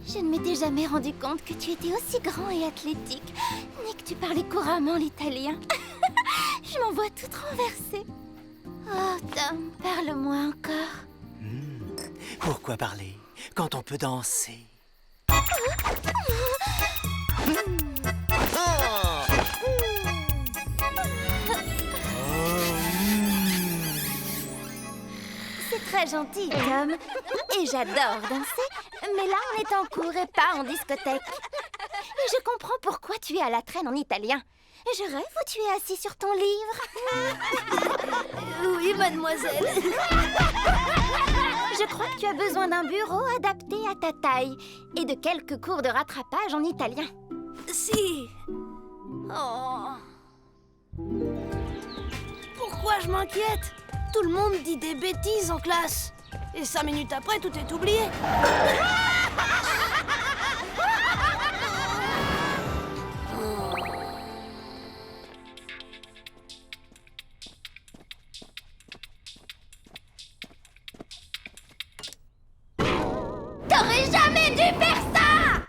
Je ne m'étais jamais rendu compte que tu étais aussi grand et athlétique, ni que tu parlais couramment l'italien. Je m'en vois toute renversée. Oh, Tom, parle-moi encore. Pourquoi parler quand on peut danser? C'est très gentil, Tom. Et j'adore danser, mais là, on est en cours et pas en discothèque. Et je comprends pourquoi tu es à la traîne en italien. Je rêve où tu es assis sur ton livre. Oui, mademoiselle. Je crois que tu as besoin d'un bureau adapté à ta taille et de quelques cours de rattrapage en italien. Si. Oh. Pourquoi je m'inquiète? Tout le monde dit des bêtises en classe. Et 5 minutes après, tout est oublié. T'aurais jamais dû faire ça!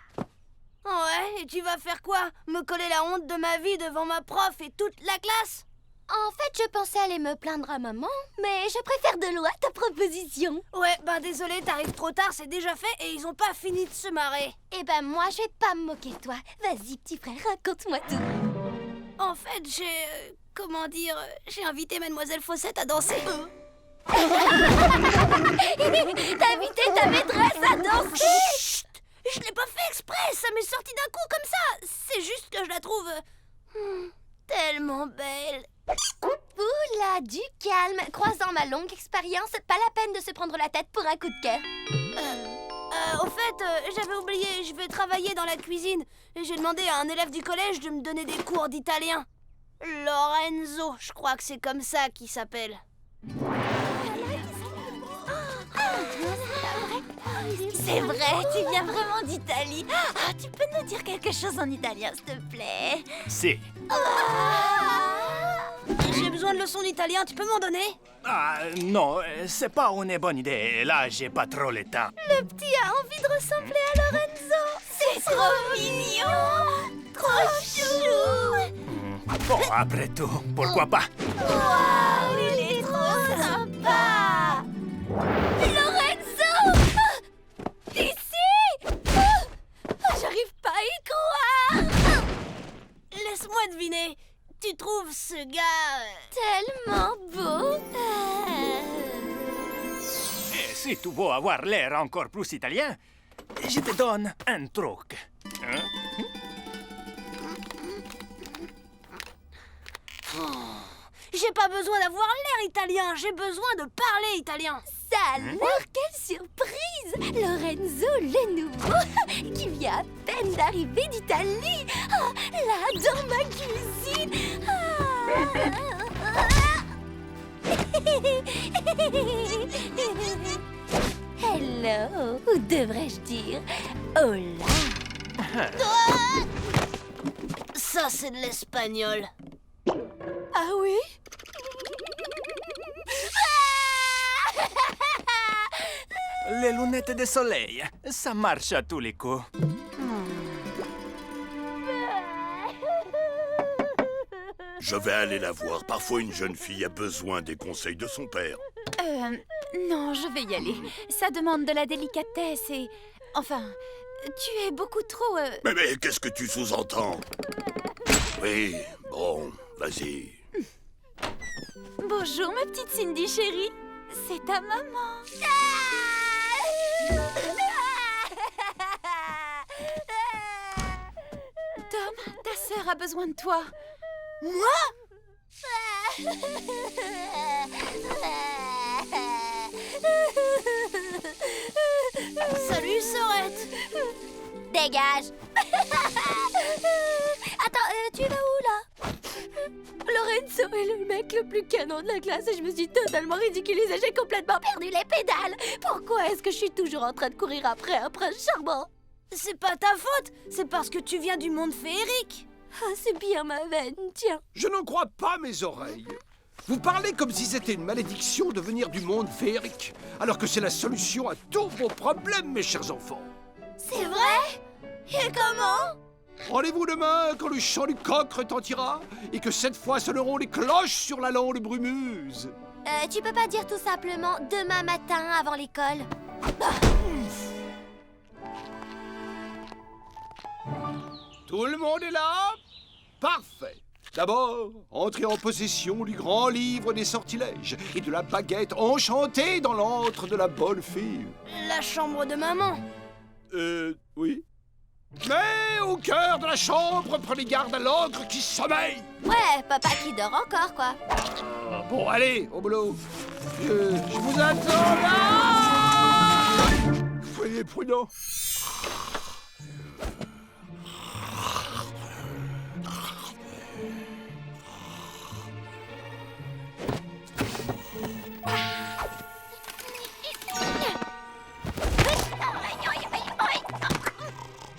Ouais, et tu vas faire quoi? Me coller la honte de ma vie devant ma prof et toute la classe? En fait, je pensais aller me plaindre à maman, mais je préfère de loin ta proposition. Ouais, ben désolé, t'arrives trop tard, c'est déjà fait et ils ont pas fini de se marrer. Eh ben moi, je vais pas me moquer de toi. Vas-y, petit frère, raconte-moi tout. En fait, j'ai invité Mademoiselle Fossette à danser. T'as invité ta maîtresse à danser? Chut! Je l'ai pas fait exprès, ça m'est sorti d'un coup comme ça. C'est juste que je la trouve tellement belle. Oula, du calme. Croisant ma longue expérience, pas la peine de se prendre la tête pour un coup de cœur. Au fait, j'avais oublié, je vais travailler dans la cuisine. Et j'ai demandé à un élève du collège de me donner des cours d'italien. Lorenzo, je crois que c'est comme ça qu'il s'appelle. C'est vrai, tu viens vraiment d'Italie. Ah, tu peux nous dire quelque chose en italien, s'il te plaît? Si. J'ai besoin de leçons d'italien, tu peux m'en donner? Ah, non, c'est pas une bonne idée. Là, j'ai pas trop le temps. Le petit a envie de ressembler à Lorenzo. C'est trop mignon. Trop chou. Bon, après tout, pourquoi pas? Waouh, il est trop sympa. Lorenzo! Ici! J'arrive pas à y croire. Laisse-moi deviner, tu trouves ce gars... Tellement beau. Et si tu veux avoir l'air encore plus italien, je te donne un truc. Hein? J'ai pas besoin d'avoir l'air italien, j'ai besoin de parler italien. Ça alors, quelle surprise! Lorenzo, le nouveau, qui vient à peine d'arriver d'Italie. Ah, là, dans ma cuisine. Hello, ou devrais-je dire hola? Ça, c'est de l'espagnol. Ah oui? Les lunettes de soleil, ça marche à tous les coups. Je vais aller la voir. Parfois, une jeune fille a besoin des conseils de son père. Non, je vais y aller. Ça demande de la délicatesse et... Enfin, tu es beaucoup trop... Mais qu'est-ce que tu sous-entends? Oui, bon, vas-y. Bonjour, ma petite Cindy chérie. C'est ta maman. Tom, ta sœur a besoin de toi. Salut, Sorette. Dégage. Attends, tu vas où là? Lorenzo est le mec le plus canon de la classe et je me suis totalement ridiculisée. J'ai complètement perdu les pédales. Pourquoi est-ce que je suis toujours en train de courir après un prince charmant? C'est pas ta faute, c'est parce que tu viens du monde féerique. Ah, c'est bien ma veine, tiens. Je n'en crois pas mes oreilles. Vous parlez comme si c'était une malédiction de venir du monde féerique, alors que c'est la solution à tous vos problèmes, mes chers enfants. C'est vrai? Et comment? Rendez-vous demain quand le chant du coq retentira et que cette fois sonneront les cloches sur la lande brumeuse. Tu peux pas dire tout simplement demain matin avant l'école? Tout le monde est là? Parfait. D'abord, entrez en possession du grand livre des sortilèges et de la baguette enchantée dans l'antre de la bonne fille. La chambre de maman. Oui. Mais au cœur de la chambre, prenez garde à l'ogre qui sommeille. Ouais, papa qui dort encore, quoi. Bon, allez, au boulot. Je vous attends là. Soyez prudents.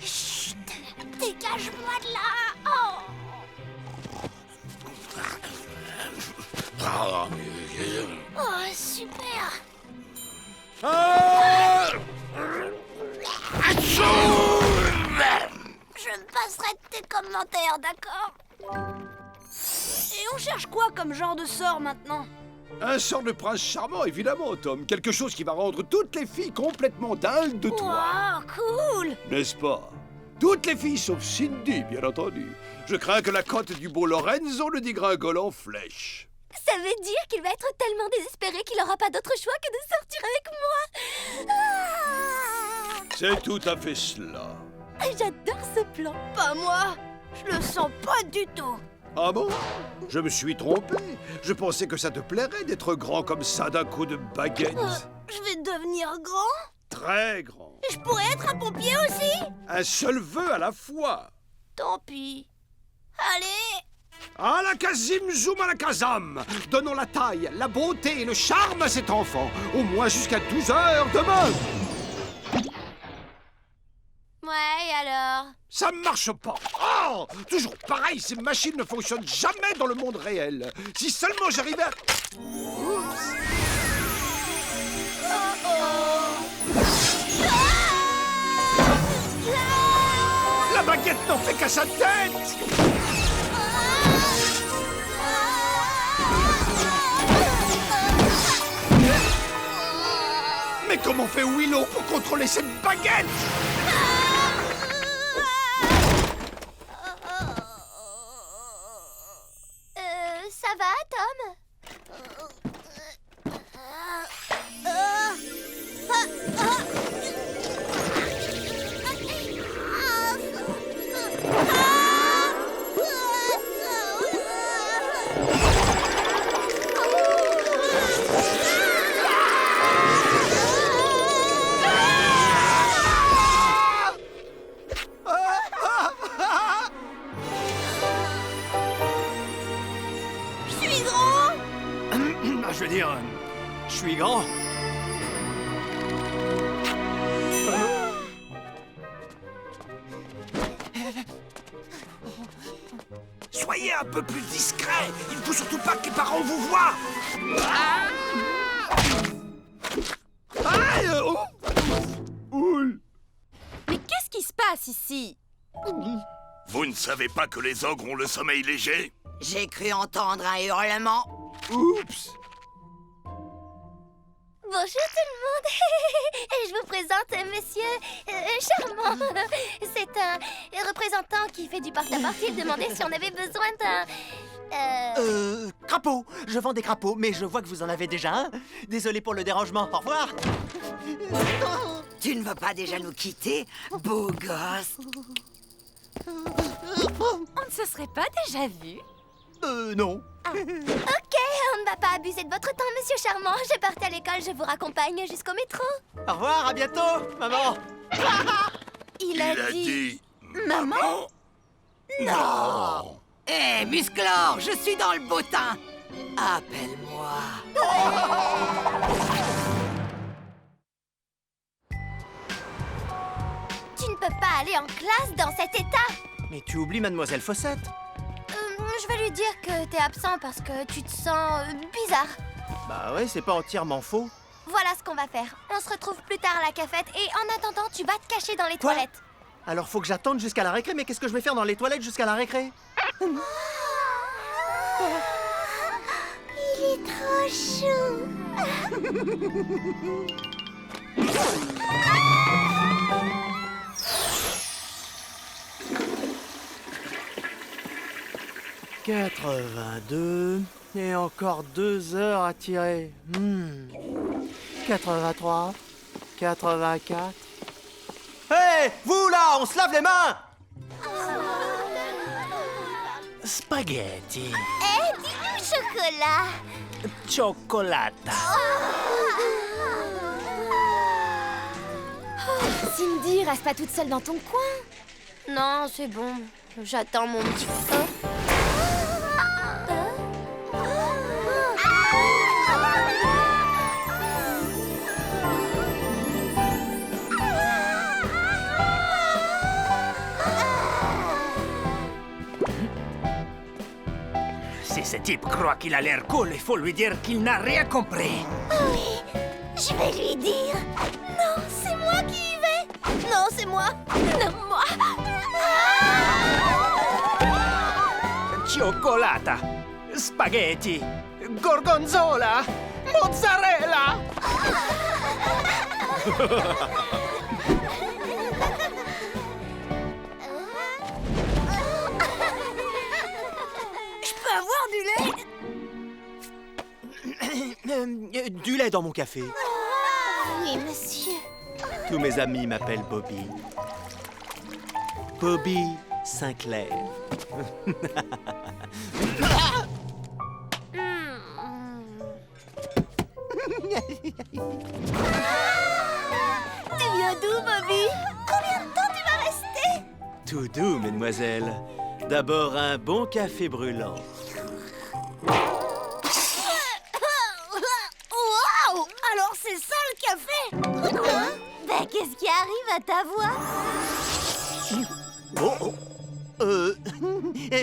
Chut, dégage-moi de là. Oh. Oh, super. Je me passerai de tes commentaires, d'accord? Et on cherche quoi comme genre de sort maintenant? Un sort de prince charmant, évidemment, Tom. Quelque chose qui va rendre toutes les filles complètement dingues de toi. Wow, cool! N'est-ce pas? Toutes les filles sauf Cindy, bien entendu. Je crains que la cote du beau Lorenzo ne dégringole en flèche. Ça veut dire qu'il va être tellement désespéré qu'il n'aura pas d'autre choix que de sortir avec moi. Ah, C'est tout à fait cela. j'adore ce plan. Pas moi! Je le sens pas du tout! Ah bon? Je me suis trompé. Je pensais que ça te plairait d'être grand comme ça d'un coup de baguette. Je vais devenir grand? Très grand. Et je pourrais être un pompier aussi? Un seul vœu à la fois. Tant pis. Allez! À la Kazim Zoom à la Kazam. Donnons la taille, la beauté et le charme à cet enfant. Au moins jusqu'à 12 heures demain. Ouais, alors? Ça marche pas. Oh, toujours pareil, ces machines ne fonctionnent jamais dans le monde réel. Si seulement j'arrivais à... La baguette n'en fait qu'à sa tête. Mais comment fait Willow pour contrôler cette baguette? Ça va, Tom? Je veux dire, je suis grand. Soyez un peu plus discret. Il ne faut surtout pas que les parents vous voient. Mais qu'est-ce qui se passe ici? Vous ne savez pas que les ogres ont le sommeil léger? J'ai cru entendre un hurlement. Oups. Bonjour tout le monde. Et je vous présente Monsieur Charmant. C'est un représentant qui fait du porte-à-porte. Il demandait si on avait besoin d'un... Crapaud. Je vends des crapauds, mais je vois que vous en avez déjà un. Désolé pour le dérangement. Au revoir. Tu ne veux pas déjà nous quitter, beau gosse? On ne se serait pas déjà vu? Non. Ok, on ne va pas abuser de votre temps, Monsieur Charmant. Je partais à l'école, je vous raccompagne jusqu'au métro. Au revoir, à bientôt, maman. Il a dit... Maman? Non. Hé, Musclor, je suis dans le bottin. Appelle-moi. Tu ne peux pas aller en classe dans cet état. Mais tu oublies Mademoiselle Fossette. Je vais lui dire que t'es absent parce que tu te sens bizarre. Bah ouais, c'est pas entièrement faux. Voilà ce qu'on va faire. On se retrouve plus tard à la cafette et en attendant, tu vas te cacher dans les Quoi? toilettes. Alors faut que j'attende jusqu'à la récré, mais qu'est-ce que je vais faire dans les toilettes jusqu'à la récré? Il est trop chou. 82 et encore 2 heures à tirer. 83, 84. Hé, vous là, on se lave les mains! Spaghetti. Dis-nous chocolat. Cioccolata. Cindy, reste pas toute seule dans ton coin. Non, c'est bon. J'attends mon petit... Si ce type croit qu'il a l'air cool, il faut lui dire qu'il n'a rien compris. Oui, je vais lui dire. Non, c'est moi qui y vais. Non, c'est moi. Non, moi. Cioccolata. Spaghetti. Gorgonzola. Mozzarella. Je peux avoir du lait? Du lait dans mon café. Oui, monsieur. Tous mes amis m'appellent Bobby. Bobby Sinclair. Tu viens d'où, Bobby? Combien de temps tu vas rester? Tout doux, mesdemoiselles. D'abord un bon café brûlant. Waouh! Alors c'est ça le café? Ben, qu'est-ce qui arrive à ta voix?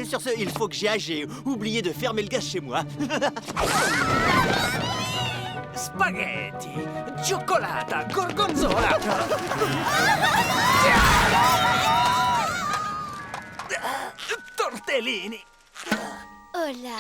Sur ce, il faut que j'y aille. J'ai oublié de fermer le gaz chez moi. Spaghetti. Cioccolata. Gorgonzola. Tortellini. Oh là.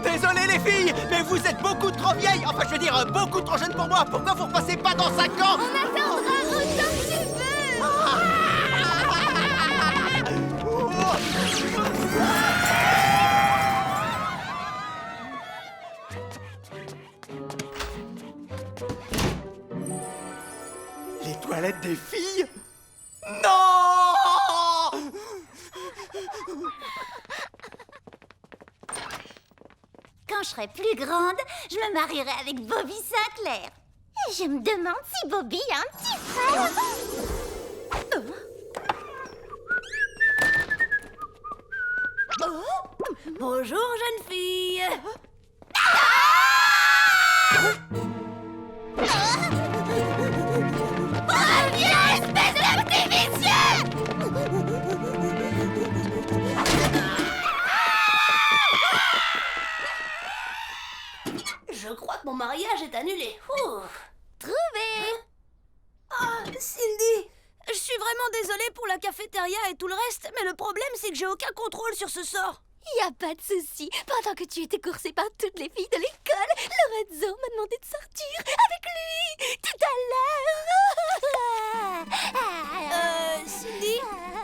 Désolé les filles, mais vous êtes beaucoup trop vieilles. Enfin, je veux dire, beaucoup trop jeunes pour moi. Pourquoi vous repassez pas dans 5 ans? On attendra autant que tu veux. Les toilettes des filles? Non! Quand je serai plus grande, je me marierai avec Bobby Sinclair. Et je me demande si Bobby a un petit frère. Bonjour, jeune fille. Reviens, espèce de petit vicieux! Je crois que mon mariage est annulé. Trouvé! Ah, Cindy, je suis vraiment désolée pour la cafétéria et tout le reste, mais le problème c'est que j'ai aucun contrôle sur ce sort. Y a pas de souci. Pendant que tu étais coursée par toutes les filles de l'école, Lorenzo m'a demandé de sortir avec lui tout à l'heure. Cindy?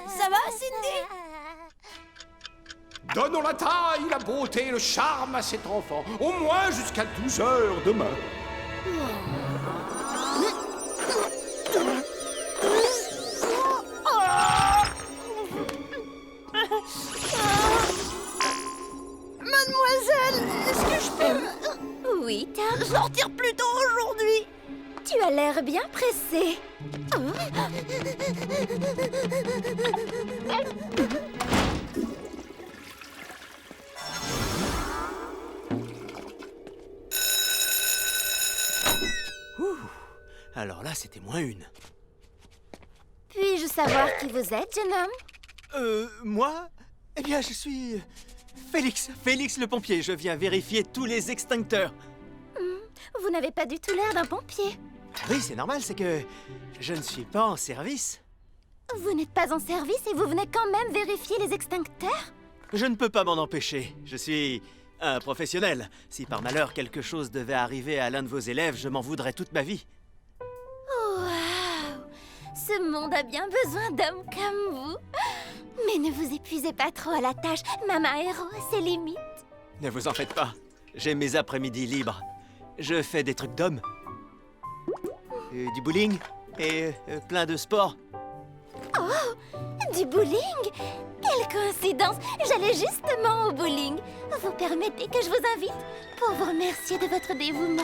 Ça va, Cindy? Donnons la taille, la beauté et le charme à cet enfant, au moins jusqu'à 12 heures demain. Mademoiselle, est-ce que je peux Oui, Tom. sortir plus tôt aujourd'hui? Tu as l'air bien pressé. Alors là, c'était moins une. Puis-je savoir qui vous êtes, jeune homme? Moi? Eh bien, je suis... Félix le pompier. Je viens vérifier tous les extincteurs. Vous n'avez pas du tout l'air d'un pompier. Oui, c'est normal, c'est que je ne suis pas en service. Vous n'êtes pas en service et vous venez quand même vérifier les extincteurs? Je ne peux pas m'en empêcher. Je suis un professionnel. Si par malheur quelque chose devait arriver à l'un de vos élèves, je m'en voudrais toute ma vie. Waouh! Ce monde a bien besoin d'hommes comme vous. Mais ne vous épuisez pas trop à la tâche. Maman Héros a ses limites. Ne vous en faites pas. J'ai mes après-midi libres. Je fais des trucs d'homme. Du bowling et plein de sports. Du bowling? Quelle coïncidence! J'allais justement au bowling. Vous permettez que je vous invite pour vous remercier de votre dévouement.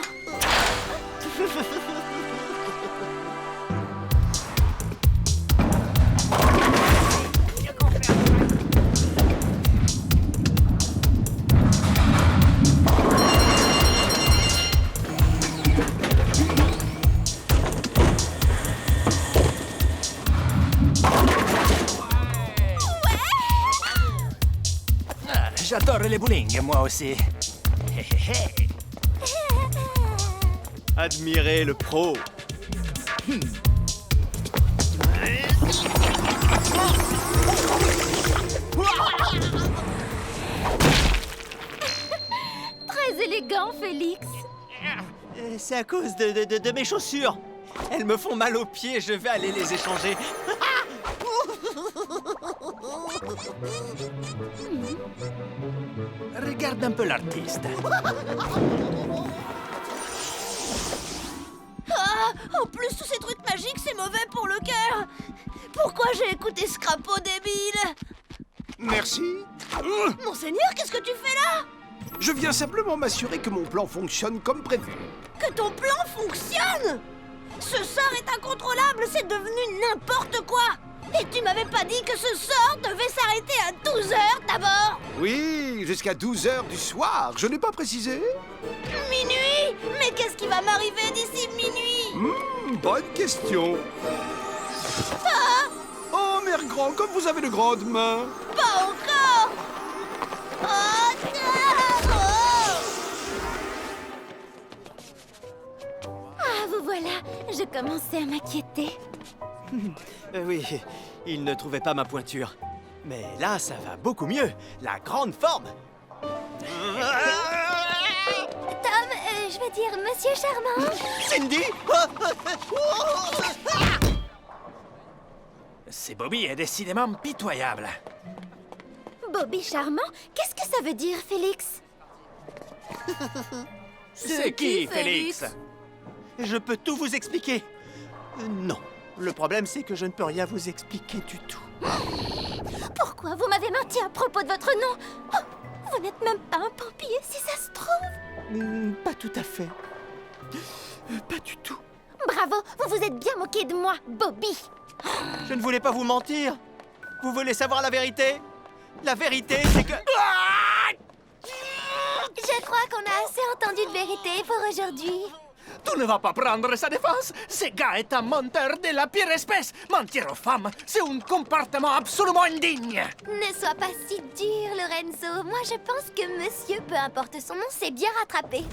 J'adore les bowling, moi aussi. Admirez le pro. Très élégant, Félix. C'est à cause de mes chaussures. Elles me font mal aux pieds, je vais aller les échanger. Regarde un peu l'artiste. Ah, en plus, tous ces trucs magiques, c'est mauvais pour le cœur. Pourquoi j'ai écouté ce crapaud débile? Merci. Monseigneur, qu'est-ce que tu fais là? Je viens simplement m'assurer que mon plan fonctionne comme prévu. Que ton plan fonctionne? Ce sort est incontrôlable, c'est devenu n'importe quoi. Et tu m'avais pas dit que ce sort devait s'arrêter à 12 heures d'abord? Oui, jusqu'à 12 heures du soir. Je n'ai pas précisé. Minuit? Mais qu'est-ce qui va m'arriver d'ici minuit? Bonne question. Oh, mère grand, comme vous avez de grandes mains. Pas encore! Oh, non! Ah, vous voilà. Je commençais à m'inquiéter. Oui, il ne trouvait pas ma pointure. Mais là, ça va beaucoup mieux. La grande forme. Tom, je veux dire Monsieur Charmant. Cindy. Ce Bobby est décidément pitoyable. Bobby Charmant? Qu'est-ce que ça veut dire, Félix? C'est qui, Félix? Je peux tout vous expliquer. Non. Le problème, c'est que je ne peux rien vous expliquer du tout. Pourquoi vous m'avez menti à propos de votre nom? Oh, vous n'êtes même pas un pompier, si ça se trouve. Pas tout à fait. Pas du tout. Bravo, vous vous êtes bien moqué de moi, Bobby. Je ne voulais pas vous mentir. Vous voulez savoir la vérité? La vérité, c'est que... Je crois qu'on a assez entendu de vérité pour aujourd'hui. Tu ne vas pas prendre sa défense. Ce gars est un menteur de la pire espèce. Mentir aux femmes, c'est un comportement absolument indigne. Ne sois pas si dur, Lorenzo. Moi, je pense que monsieur, peu importe son nom, s'est bien rattrapé.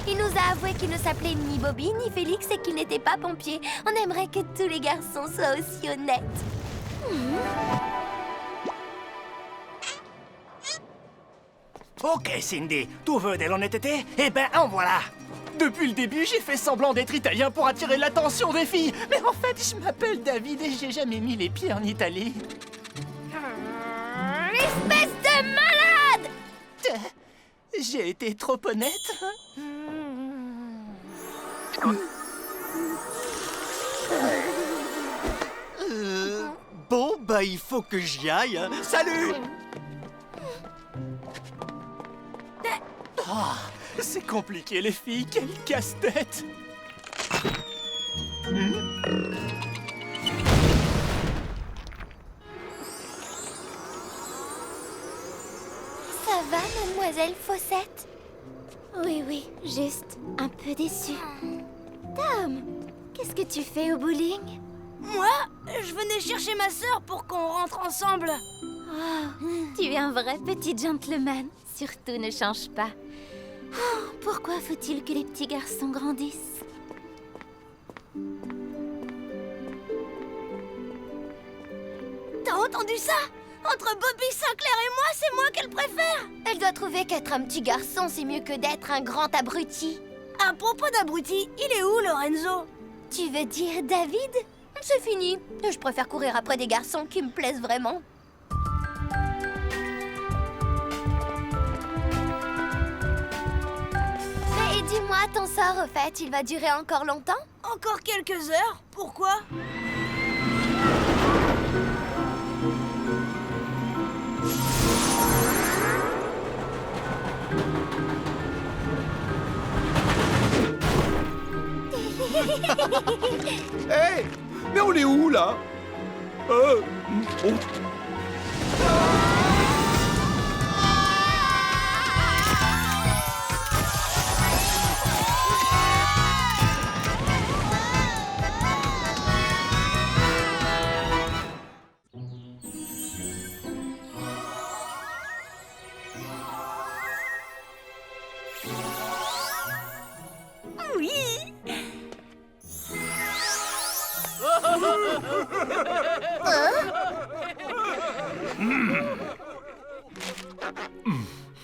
Il nous a avoué qu'il ne s'appelait ni Bobby ni Félix et qu'il n'était pas pompier. On aimerait que tous les garçons soient aussi honnêtes. Ok, Cindy, tu veux de l'honnêteté? Eh ben, en voilà. Depuis le début, j'ai fait semblant d'être italien pour attirer l'attention des filles. Mais en fait, je m'appelle David et j'ai jamais mis les pieds en Italie. Espèce de malade! J'ai été trop honnête. Bon, bah, il faut que j'y aille. Salut! Ah, c'est compliqué, les filles. Quel casse-tête! Ça va, mademoiselle Fossette? Oui, oui, juste un peu déçue. Tom, qu'est-ce que tu fais au bowling? Moi, je venais chercher ma sœur pour qu'on rentre ensemble. Tu es un vrai petit gentleman. Surtout ne change pas. Oh, pourquoi faut-il que les petits garçons grandissent? T'as entendu ça? Entre Bobby Sinclair et moi, c'est moi qu'elle préfère. Elle doit trouver qu'être un petit garçon, c'est mieux que d'être un grand abruti. À propos d'abruti, il est où, Lorenzo? Tu veux dire David? C'est fini. Je préfère courir après des garçons qui me plaisent vraiment. Mais dis-moi, ton sort, au fait, il va durer encore longtemps? Encore quelques heures? Pourquoi? Hé, mais on est où, là? Oh.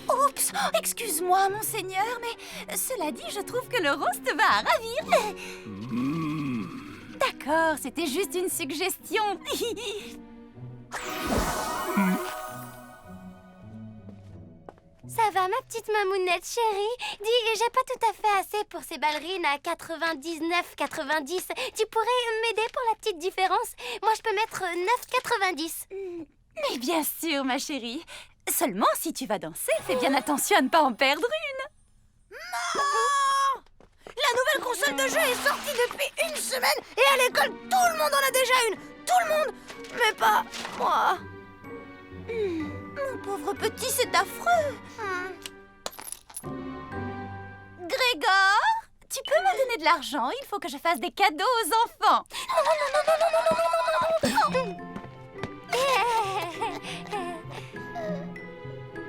Oups, excuse-moi, monseigneur, mais cela dit, je trouve que le roast va ravir. D'accord, c'était juste une suggestion. Ça va, ma petite mamounette chérie? Dis, j'ai pas tout à fait assez pour ces ballerines à 99,90. Tu pourrais m'aider pour la petite différence? Moi, je peux mettre 9,90. Mais bien sûr, ma chérie. Seulement, si tu vas danser, fais bien attention à ne pas en perdre une. Non! La nouvelle console de jeu est sortie depuis une semaine et à l'école, tout le monde en a déjà une. Tout le monde, mais pas moi. Mon pauvre petit, c'est affreux. Grégor, tu peux me donner de l'argent? Il faut que je fasse des cadeaux aux enfants.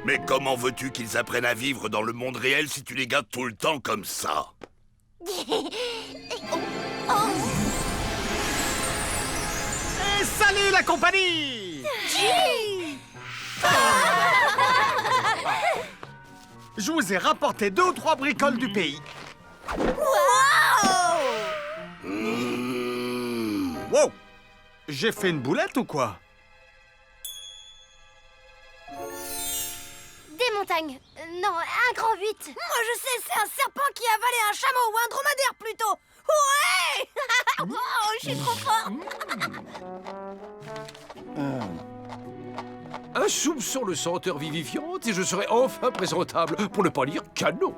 Mais comment veux-tu qu'ils apprennent à vivre dans le monde réel si tu les gardes tout le temps comme ça? Et salut la compagnie! Je vous ai rapporté 2 ou 3 bricoles du pays. Wow! J'ai fait une boulette ou quoi? Des montagnes. Non, un grand 8. Moi je sais, c'est un serpent qui a avalé un chameau ou un dromadaire plutôt. Ouais. Oh, je suis trop fort. Un soupçon le senteur vivifiante et je serai enfin présentable, pour ne pas dire canon.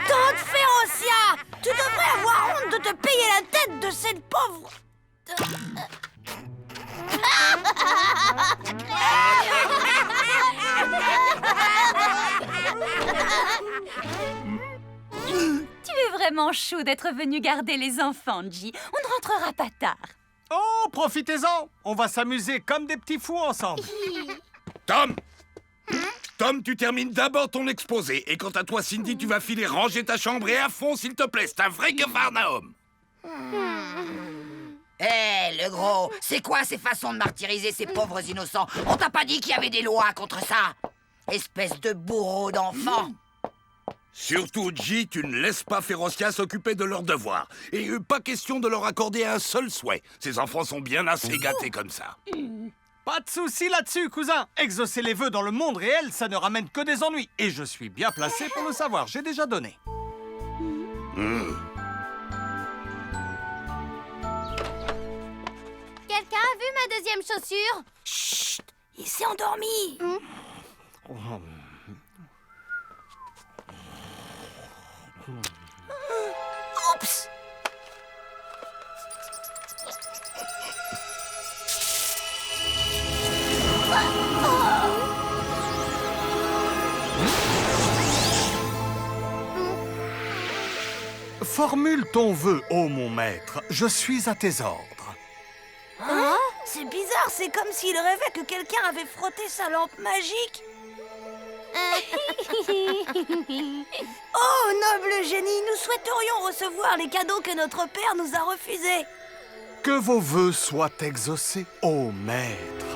Tante Férocia, tu devrais avoir honte de te payer la tête de cette pauvre... Tu es vraiment chou d'être venu garder les enfants, J. On ne rentrera pas tard. Oh, profitez-en! On va s'amuser comme des petits fous ensemble. Tom! Tom, tu termines d'abord ton exposé. Et quant à toi, Cindy, tu vas filer ranger ta chambre et à fond, s'il te plaît. C'est un vrai Capharnaüm. Hé, le gros, c'est quoi ces façons de martyriser ces pauvres innocents? On t'a pas dit qu'il y avait des lois contre ça? Espèce de bourreau d'enfant. Surtout, J, tu ne laisses pas Férocia s'occuper de leurs devoirs. Et pas question de leur accorder un seul souhait. Ces enfants sont bien assez gâtés comme ça. Pas de souci là-dessus, cousin. Exaucer les vœux dans le monde réel, ça ne ramène que des ennuis. Et je suis bien placé pour le savoir. J'ai déjà donné. Quelqu'un a vu ma deuxième chaussure? Chut, il s'est endormi. Oups. Formule ton vœu, ô mon maître. Je suis à tes ordres. Hein? C'est bizarre, c'est comme s'il rêvait que quelqu'un avait frotté sa lampe magique. Oh, noble génie, nous souhaiterions recevoir les cadeaux que notre père nous a refusés. Que vos vœux soient exaucés, ô maître.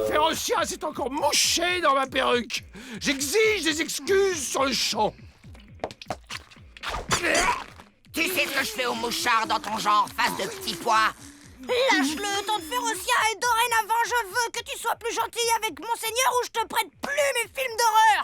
Férocia s'est encore mouché dans ma perruque. J'exige des excuses sur le champ. Tu sais ce que je fais aux mouchards dans ton genre, face de petits pois? Lâche-le, tante Férocia, et dorénavant, je veux que tu sois plus gentil avec Monseigneur ou je te prête plus mes films d'horreur.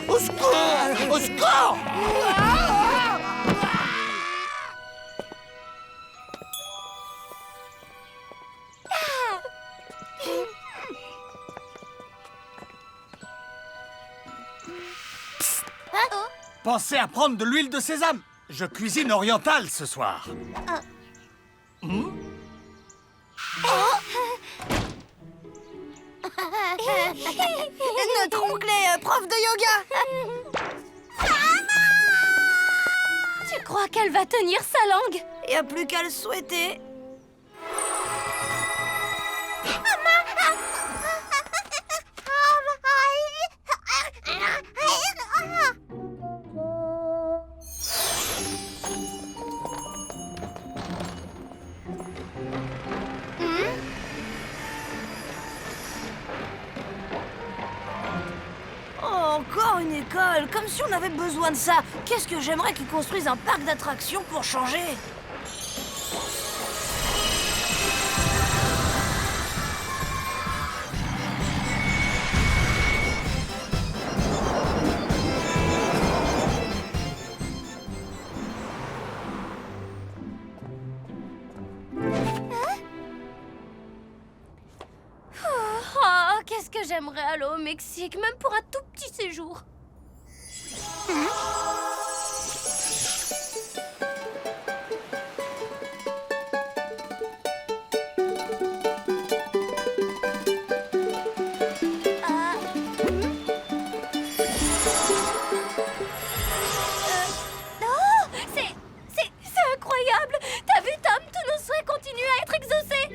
Au secours! Au secours! Pensez à prendre de l'huile de sésame. Je cuisine oriental ce soir. Notre oncle est prof de yoga. Tu crois qu'elle va tenir sa langue? Il n'y a plus qu'à le souhaiter. Encore une école, comme si on avait besoin de ça. Qu'est-ce que j'aimerais qu'ils construisent un parc d'attractions pour changer. Oh, qu'est-ce que j'aimerais aller au Mexique, même pour un tout petit séjour. C'est incroyable. T'as vu, Tom, tous nos souhaits continuent à être exaucés.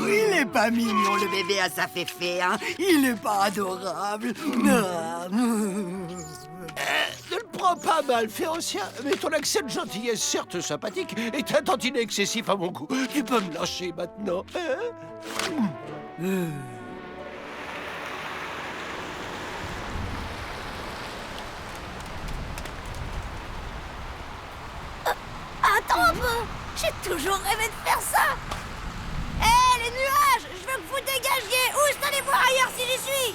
Il est pas mignon, le bébé à sa féfé, hein? Il est pas adorable. Ne le prends pas mal, Férocia, mais ton accès de gentillesse, certes sympathique, est un tantinet excessif à mon goût. Tu peux me lâcher maintenant, hein? Attends un peu. J'ai toujours rêvé de faire ça. Hé, les nuages, je veux que vous dégagiez. Où allez voir ailleurs si j'y suis.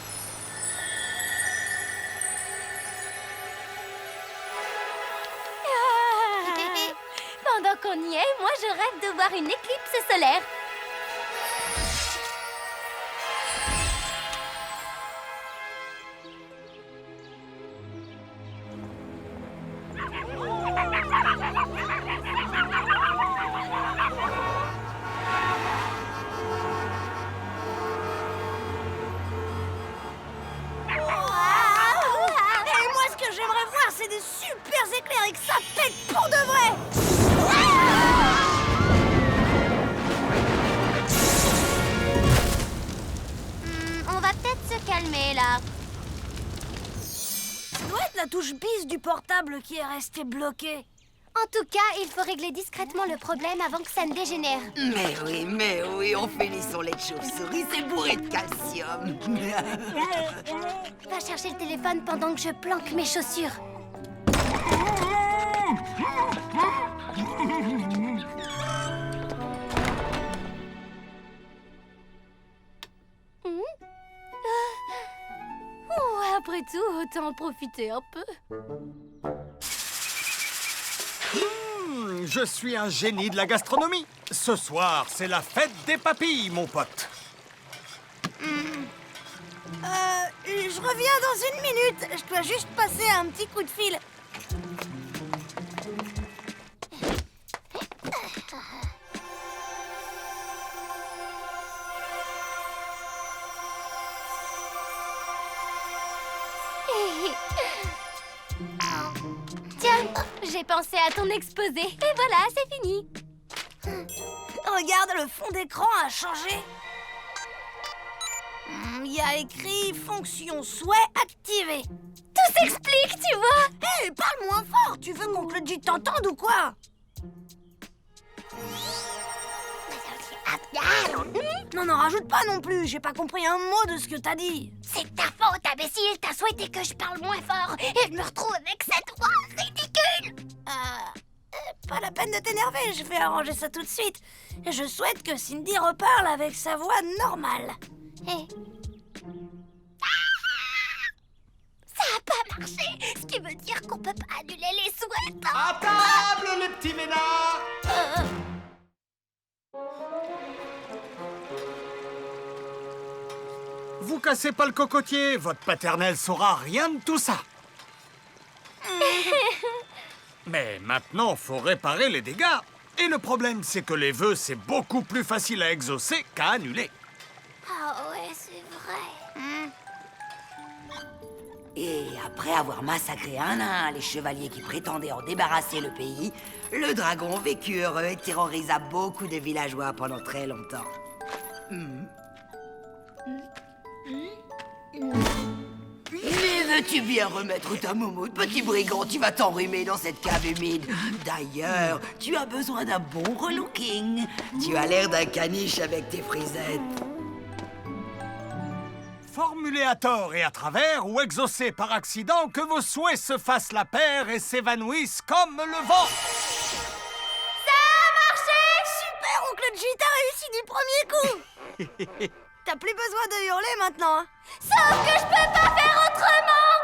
Pendant qu'on y est, moi je rêve de voir une éclipse solaire. Et moi, ce que j'aimerais voir, c'est des super éclairs et que ça pète pour de vrai. On va peut-être se calmer, là. Ça doit être la touche bis du portable qui est restée bloquée. En tout cas, il faut régler discrètement le problème avant que ça ne dégénère. Mais oui, on finit son lait de chauve-souris, c'est bourré de calcium. Va chercher le téléphone pendant que je planque mes chaussures. Après tout, autant en profiter un peu. Je suis un génie de la gastronomie. Ce soir, c'est la fête des papilles, mon pote. Je reviens dans 1 minute. Je dois juste passer un petit coup de fil. Tiens, j'ai pensé à ton exposé. Et voilà, c'est fini. Regarde, le fond d'écran a changé. Il y a écrit fonction souhait activée. Tout s'explique, tu vois. Hé, parle moins fort. Tu veux qu'on Claude J t'entende ou quoi? Non, rajoute pas non plus. J'ai pas compris un mot de ce que t'as dit. C'est ta faute, imbécile. T'as souhaité que je parle moins fort. Et je me retrouve avec cette voix ridicule. Pas la peine de t'énerver. Je vais arranger ça tout de suite. Je souhaite que Cindy reparle avec sa voix normale. Ça a pas marché. Ce qui veut dire qu'on peut pas annuler les souhaits. À table, les petits ménards! Vous cassez pas le cocotier, votre paternelle saura rien de tout ça. Mais maintenant, faut réparer les dégâts. Et le problème, c'est que les vœux, c'est beaucoup plus facile à exaucer qu'à annuler. Ah ouais, c'est vrai. Et après avoir massacré un à un les chevaliers qui prétendaient en débarrasser le pays, le dragon vécut heureux et terrorisa beaucoup de villageois pendant très longtemps. Mais veux-tu bien remettre ta moumoute, petit brigand? Tu vas t'enrhumer dans cette cave humide. D'ailleurs, tu as besoin d'un bon relooking. Tu as l'air d'un caniche avec tes frisettes. Formulez à tort et à travers ou exaucez par accident que vos souhaits se fassent la paire et s'évanouissent comme le vent. Ça a marché! Super, oncle J, t'as réussi du premier coup. T'as plus besoin de hurler maintenant, hein. Sauf que je peux pas faire autrement.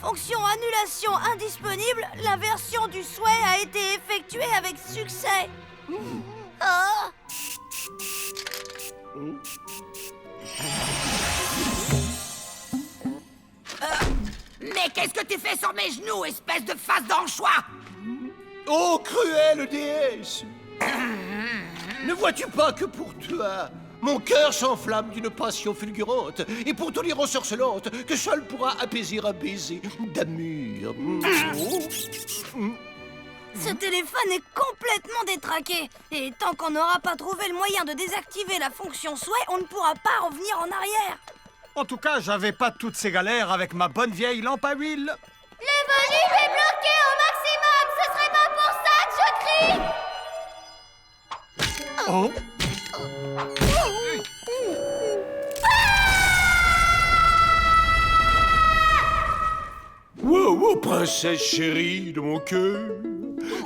Fonction annulation indisponible. L'inversion du souhait a été effectuée avec succès. Mais qu'est-ce que tu fais sur mes genoux, espèce de face d'anchois? Oh, cruelle déesse! Ne vois-tu pas que pour toi, mon cœur s'enflamme d'une passion fulgurante et pour ton ire ensorcelante que seul pourra apaiser un baiser d'amour. Ce téléphone est complètement détraqué. Et tant qu'on n'aura pas trouvé le moyen de désactiver la fonction souhait, on ne pourra pas revenir en arrière. En tout cas, j'avais pas toutes ces galères avec ma bonne vieille lampe à huile. Le volume est bloqué au maximum. Ce serait pas pour ça que je crie. Oh. Wow, princesse chérie de mon cœur,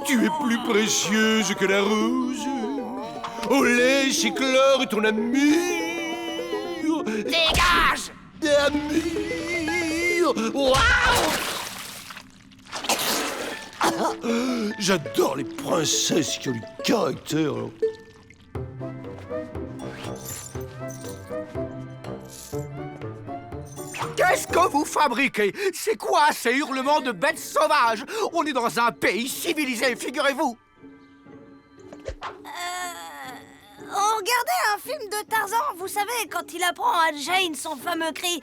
tu es plus précieuse que la rose. Oh, laisse éclore ton amour. Dégage! D'amour. Waouh! J'adore les princesses qui ont du caractère. Qu'est-ce que vous fabriquez? C'est quoi ces hurlements de bêtes sauvages? On est dans un pays civilisé, figurez-vous. On regardait un film de Tarzan, vous savez, quand il apprend à Jane son fameux cri.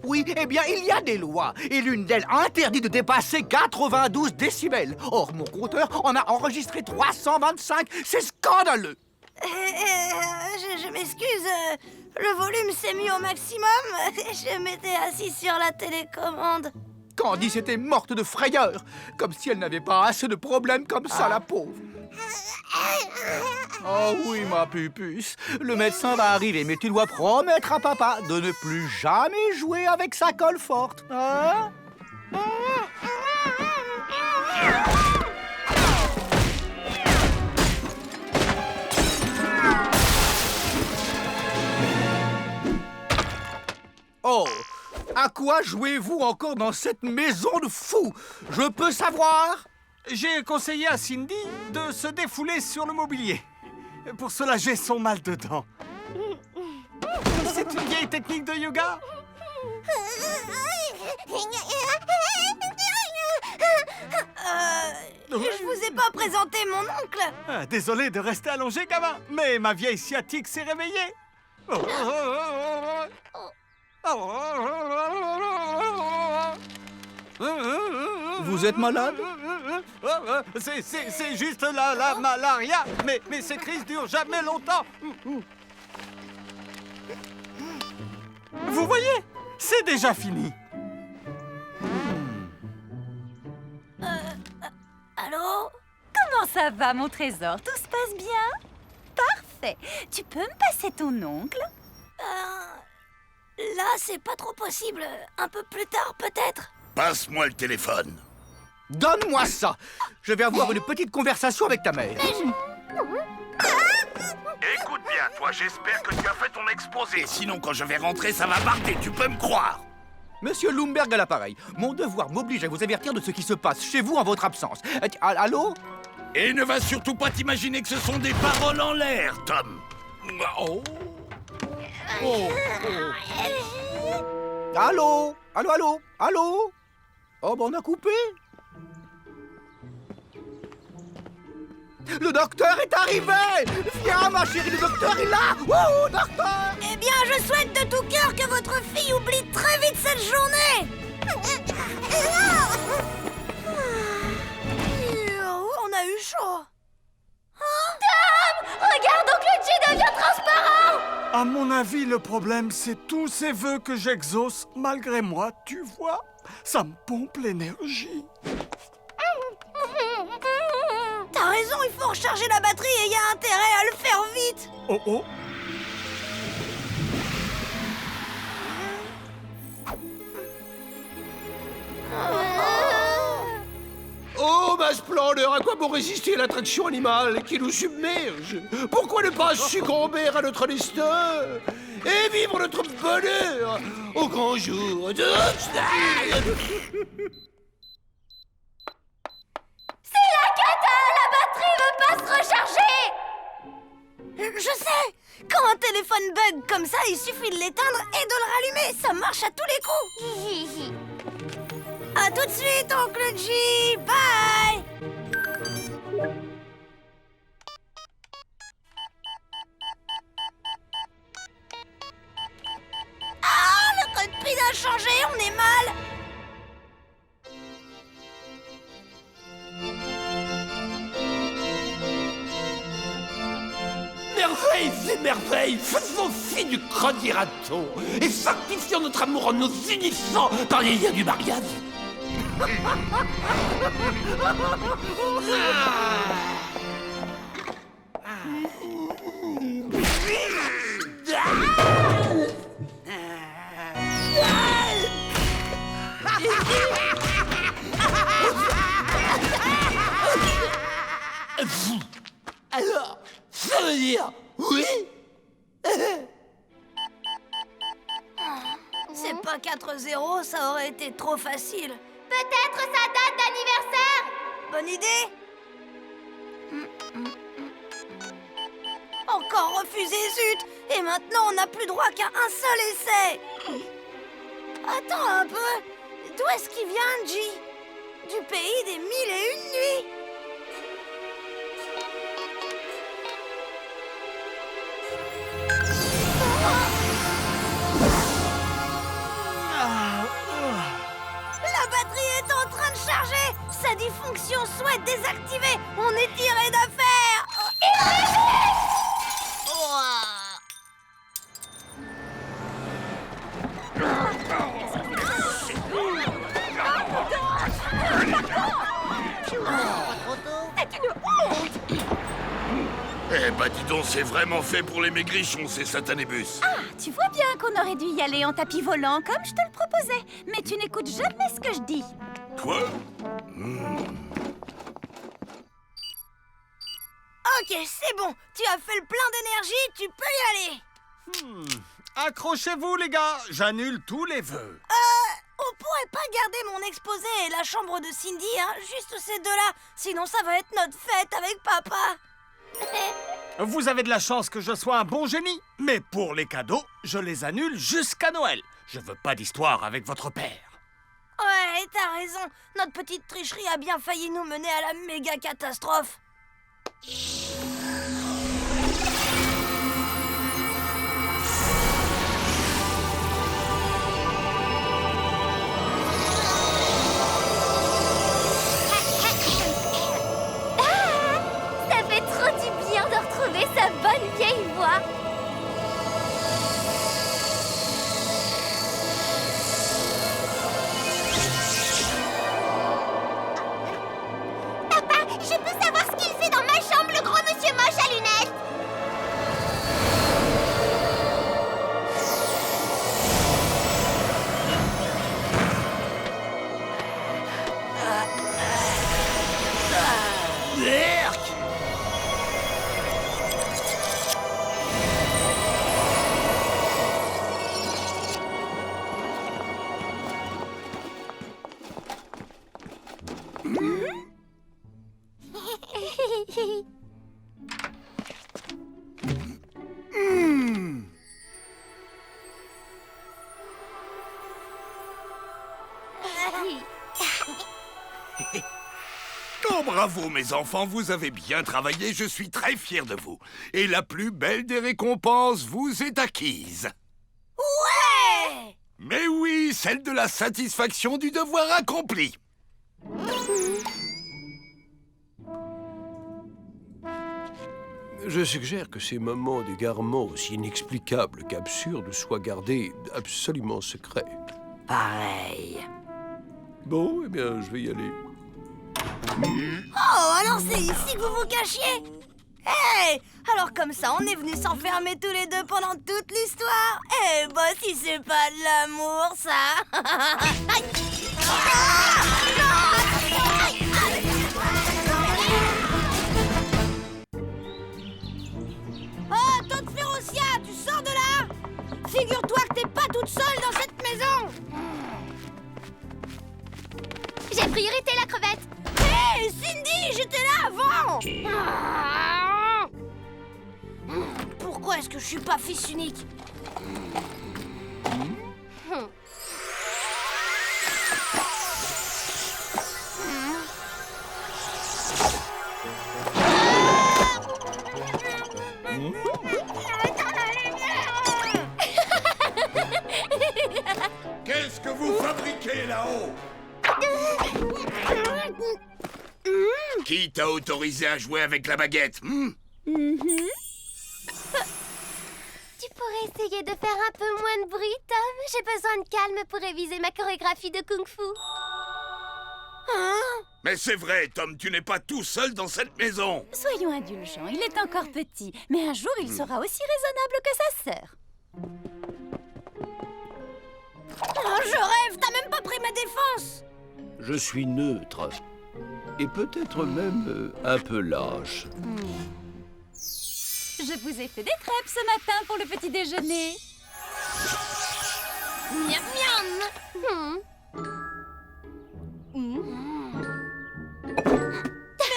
Oui, eh bien, il y a des lois, et l'une d'elles interdit de dépasser 92 décibels. Or, mon compteur en a enregistré 325, c'est scandaleux. Je m'excuse, Le volume s'est mis au maximum. Je m'étais assis sur la télécommande. Candice était morte de frayeur, comme si elle n'avait pas assez de problèmes comme ça, la pauvre. Oh oui, ma pupuce, le médecin va arriver, mais tu dois promettre à papa de ne plus jamais jouer avec sa colle forte, hein? Oh, à quoi jouez-vous encore dans cette maison de fous? Je peux savoir? J'ai conseillé à Cindy de se défouler sur le mobilier pour soulager son mal de dents. C'est une vieille technique de yoga. Je vous ai pas présenté mon oncle. Ah, désolé de rester allongé, gamin, mais ma vieille sciatique s'est réveillée. Vous êtes malade? C'est juste la malaria, mais ces crises durent jamais longtemps. Vous voyez, c'est déjà fini. Allô? Comment ça va, mon trésor? Tout se passe bien? Parfait. Tu peux me passer ton oncle? Là, c'est pas trop possible. Un peu plus tard, peut-être. Passe-moi le téléphone. Donne-moi ça. Je vais avoir une petite conversation avec ta mère. Écoute bien, toi, j'espère que tu as fait ton exposé. Sinon, quand je vais rentrer, ça va barder, tu peux me croire. Monsieur Lumberg à l'appareil, mon devoir m'oblige à vous avertir de ce qui se passe chez vous en votre absence. Allô? Et ne va surtout pas t'imaginer que ce sont des paroles en l'air, Tom. Oh. Allô? Allô? Oh, ben on a coupé. Le docteur est arrivé! Viens, ma chérie, le docteur est là! Wouhou, docteur! Eh bien, je souhaite de tout cœur que votre fille oublie très vite cette journée. On a eu chaud. Tom! Regarde, oncle G devient transparent! À mon avis, le problème, c'est tous ces vœux que j'exauce malgré moi, tu vois. Ça me pompe l'énergie. T'as raison, il faut recharger la batterie et il y a intérêt à le faire vite. Oh oh. Oh, ma splendeur, à quoi bon résister à l'attraction animale qui nous submerge? Pourquoi ne pas succomber à notre destin et vivre notre bonheur au grand jour de... C'est la cata! La batterie veut pas se recharger! Je sais. Quand un téléphone bug comme ça, il suffit de l'éteindre et de le rallumer. Ça marche à tous les coups. À tout de suite, oncle G. Bye. Ah, le code PIN a changé, on est mal. Merveilles et merveilles, faisons fi du credirat-on et sanctifions notre amour en nous unissant dans les liens du mariage. Alors, ça veut dire oui? C'est pas 4-0, ça aurait été trop facile. Peut-être sa date d'anniversaire! Bonne idée. Encore refusé, zut. Et maintenant, on n'a plus droit qu'à un seul essai. Attends un peu. D'où est-ce qu'il vient, G? Du pays des 1001 nuits. La batterie est en train de charger. Ça dit fonction souhaite désactivée. On est tiré d'affaire. c'est vraiment fait pour les maigrichons, ces satanébus. Ah, tu vois bien qu'on aurait dû y aller en tapis volant, comme je te le proposais. Mais tu n'écoutes jamais ce que je dis. Quoi? Ok, c'est bon. Tu as fait le plein d'énergie, tu peux y aller. Accrochez-vous, les gars. J'annule tous les vœux. On pourrait pas garder mon exposé et la chambre de Cindy, hein? Juste ces deux-là. Sinon, ça va être notre fête avec papa. Vous avez de la chance que je sois un bon génie. Mais pour les cadeaux, je les annule jusqu'à Noël. Je veux pas d'histoire avec votre père. Ouais, t'as raison. Notre petite tricherie a bien failli nous mener à la méga catastrophe. Ça fait trop du bien de retrouver sa bonne vieille voix. Papa, je peux savoir ce qu'il fait dans ma chambre, le gros monsieur moche à lunettes? Oh, bravo, mes enfants, vous avez bien travaillé, je suis très fier de vous. Et la plus belle des récompenses vous est acquise. Ouais! Mais oui, celle de la satisfaction du devoir accompli. Je suggère que ces moments d'égarement aussi inexplicables qu'absurdes soient gardés absolument secrets. Pareil. Bon, eh bien, je vais y aller. Oh, alors c'est ici que vous vous cachiez? Hey! Alors comme ça, on est venus s'enfermer tous les deux pendant toute l'histoire? Eh bah si c'est pas de l'amour, ça! Aïe! Oh, Tante Férocia, tu sors de là! Figure-toi que t'es pas toute seule dans cette maison! J'ai priorité la crevette. Hé, Cindy, j'étais là avant! Pourquoi est-ce que je suis pas fils unique? Qu'est-ce que vous fabriquez là-haut? Qui t'a autorisé à jouer avec la baguette? Tu pourrais essayer de faire un peu moins de bruit, Tom? J'ai besoin de calme pour réviser ma chorégraphie de kung-fu. Mais c'est vrai, Tom, tu n'es pas tout seul dans cette maison. Soyons indulgents, il est encore petit. Mais un jour, il sera aussi raisonnable que sa sœur. Oh, je rêve, t'as même pas pris ma défense! Je suis neutre. Et peut-être même un peu lâche. Je vous ai fait des crêpes ce matin pour le petit déjeuner. Miam miam! Mais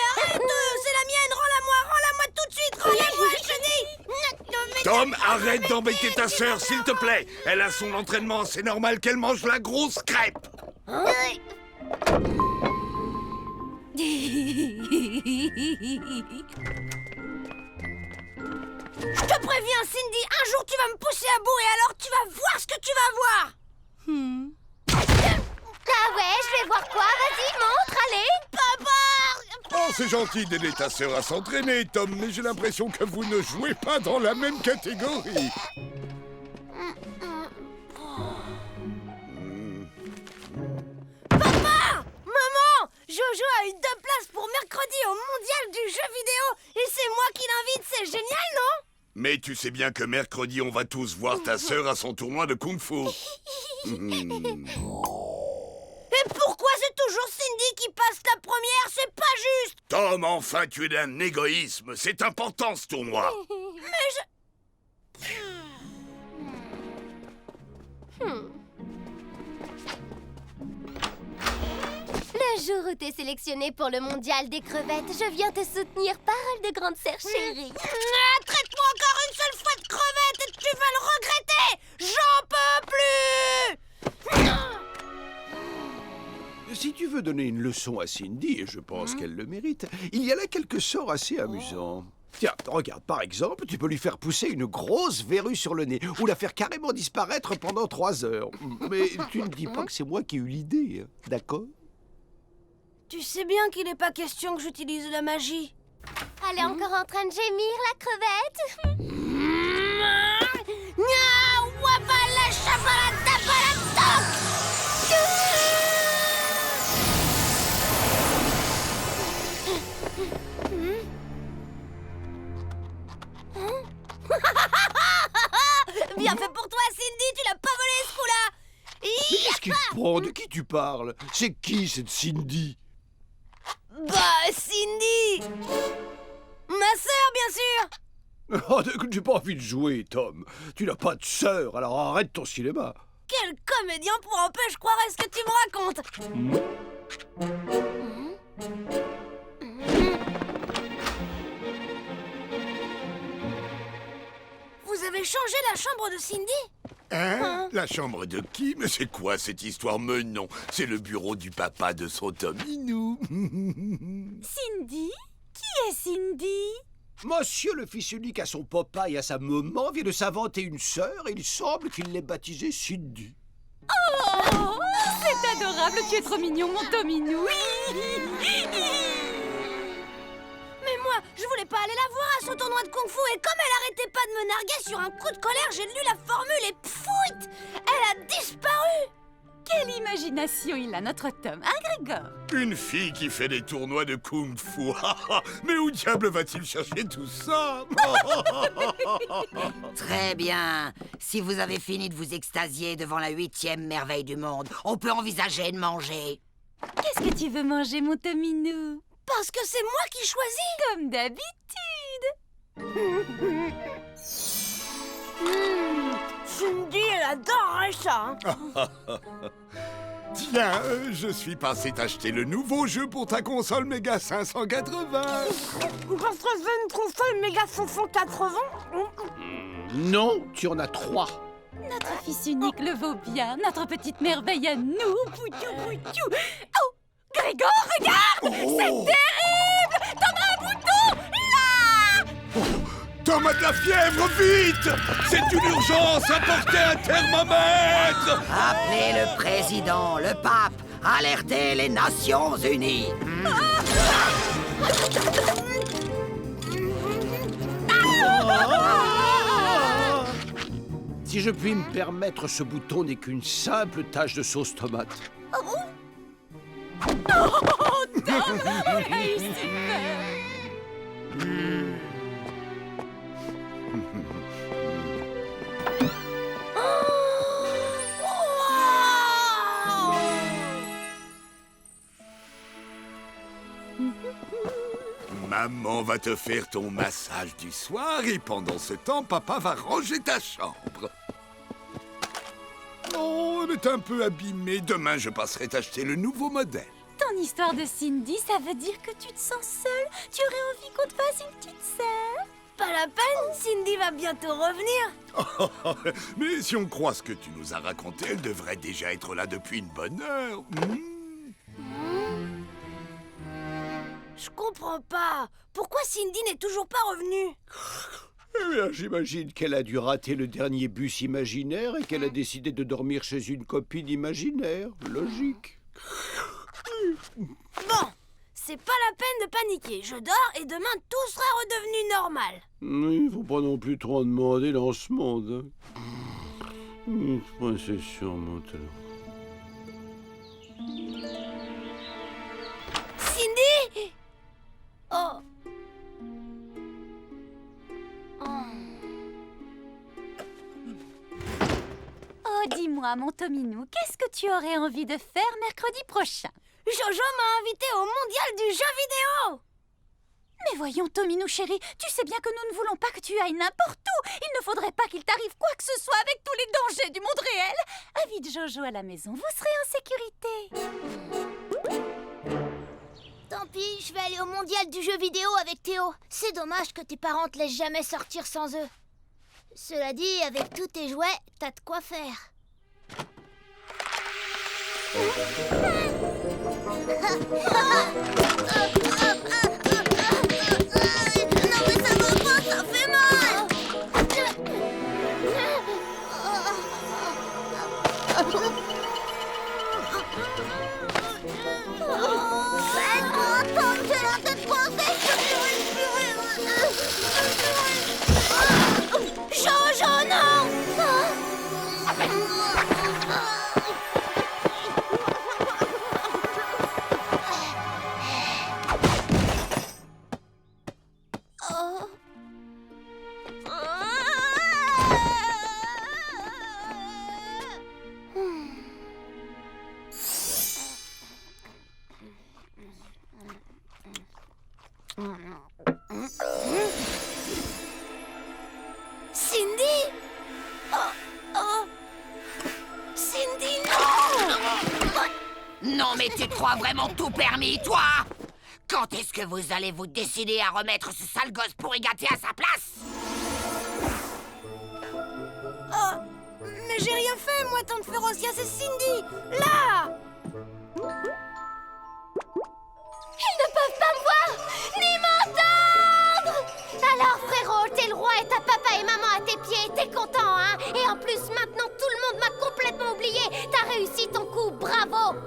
arrête! C'est la mienne! Rends-la-moi tout de suite! Rends-la-moi, je dis! Tom, arrête d'embêter ta sœur, s'il te plaît. Elle a son entraînement, c'est normal qu'elle mange la grosse crêpe. Je te préviens, Cindy, un jour tu vas me pousser à bout et alors tu vas voir ce que tu vas voir! Ah ouais, je vais voir quoi? Vas-y, montre, allez! Papa! Oh, c'est gentil d'aider ta sœur à s'entraîner, Tom, mais j'ai l'impression que vous ne jouez pas dans la même catégorie. Papa! Maman! Jojo a eu 2 places place pour mercredi au mondial du jeu vidéo. Et c'est moi qui l'invite, c'est génial, non? Mais tu sais bien que mercredi, on va tous voir ta sœur à son tournoi de kung-fu. Et pourquoi c'est toujours Cindy qui passe la première? C'est pas juste. Tom, enfin, tu es d'un égoïsme. C'est important, ce tournoi. Mais je... Le jour où t'es sélectionné pour le mondial des crevettes, je viens te soutenir, parole de grande sœur chérie. Traite-moi encore une seule fois de crevette et tu vas le regretter. J'en peux plus. Si tu veux donner une leçon à Cindy, et je pense qu'elle le mérite, il y a là quelques sorts assez amusants. Tiens, regarde, par exemple, tu peux lui faire pousser une grosse verrue sur le nez ou la faire carrément disparaître pendant 3 heures. Mais tu ne dis pas que c'est moi qui ai eu l'idée, hein, d'accord? Tu sais bien qu'il n'est pas question que j'utilise la magie. Elle est encore en train de gémir, la crevette. Bien fait pour toi, Cindy, tu l'as pas volé ce coup-là. Mais qu'est-ce qui te prend? De qui tu parles? C'est qui cette Cindy? Bah, Cindy! Ma sœur, bien sûr! Oh, j'ai pas envie de jouer, Tom. Tu n'as pas de sœur, alors arrête ton cinéma. Quel comédien pour un peu, je croirais ce que tu me racontes! Vous avez changé la chambre de Cindy? Hein? La chambre de qui? Mais c'est quoi cette histoire? Mais non, c'est le bureau du papa de son Tominou. Cindy? Qui est Cindy? Monsieur le fils unique à son papa et à sa maman vient de s'inventer une sœur et il semble qu'il l'ait baptisée Cindy. Oh, c'est adorable, tu es trop mignon, mon Tominou. Mais moi, je voulais pas aller la voir à son tournoi de kung-fu et comme elle arrêtait pas de me narguer sur un coup de colère, j'ai lu la formule et pfouit, elle a disparu. Quelle imagination il a, notre Tom, hein, Grégor? Une fille qui fait des tournois de kung-fu. Mais où diable va-t-il chercher tout ça? Très bien. Si vous avez fini de vous extasier devant la 8e merveille du monde, on peut envisager de manger. Qu'est-ce que tu veux manger, mon Tominou? Parce que c'est moi qui choisis. Comme d'habitude. Cindy, elle adorerait ça. Tiens, je suis passé t'acheter le nouveau jeu pour ta console Mega 580. Parce que c'est une console méga 580. Non, tu en as 3. Notre fils unique le vaut bien, notre petite merveille à nous. Poutou, poutou. Oh, Grégor, regarde! C'est terrible! Tom a un bouton! Là! Tom a de la fièvre, vite! C'est une urgence, apportez un thermomètre! Appelez le président, le pape, alertez les Nations Unies. Si je puis me permettre, ce bouton n'est qu'une simple tache de sauce tomate. Oh, Tom! Hey, super! Maman va te faire ton massage du soir et pendant ce temps, papa va ranger ta chambre. Oh, elle est un peu abîmée. Demain, je passerai t'acheter le nouveau modèle. Ton histoire de Cindy, ça veut dire que tu te sens seule? Tu aurais envie qu'on te fasse une petite sœur? Pas la peine, Cindy va bientôt revenir. Mais si on croit ce que tu nous as raconté, elle devrait déjà être là depuis une bonne heure. Je comprends pas. Pourquoi Cindy n'est toujours pas revenue? Eh bien, j'imagine qu'elle a dû rater le dernier bus imaginaire et qu'elle a décidé de dormir chez une copine imaginaire. Logique. Bon, c'est pas la peine de paniquer. Je dors et demain tout sera redevenu normal. Il faut pas non plus trop en demander dans ce monde. C'est sûrement Cindy! dis-moi, mon Tominou, qu'est-ce que tu aurais envie de faire mercredi prochain? Jojo m'a invité au mondial du jeu vidéo. Mais voyons, Tominou chéri, tu sais bien que nous ne voulons pas que tu ailles n'importe où. Il ne faudrait pas qu'il t'arrive quoi que ce soit avec tous les dangers du monde réel. Invite Jojo à la maison, vous serez en sécurité. Tant pis, je vais aller au mondial du jeu vidéo avec Théo. C'est dommage que tes parents te laissent jamais sortir sans eux. Cela dit, avec tous tes jouets, t'as de quoi faire. Non mais ça va pas, ça fait mal. J'ai la tête coincée, je peux plus respirer. Jojo, non. Cindy? Cindy, non! Non, mais tu te crois vraiment tout permis, toi? Quand est-ce que vous allez vous décider à remettre ce sale gosse pourri gâté à sa place? Oh, mais j'ai rien fait, moi, tante Férocia, c'est Cindy! Là! Ils ne peuvent pas me voir, ni m'entendre. Alors frérot, t'es le roi et t'as papa et maman à tes pieds, t'es content, hein? Et en plus, maintenant, tout le monde m'a complètement oublié. T'as réussi ton coup, bravo.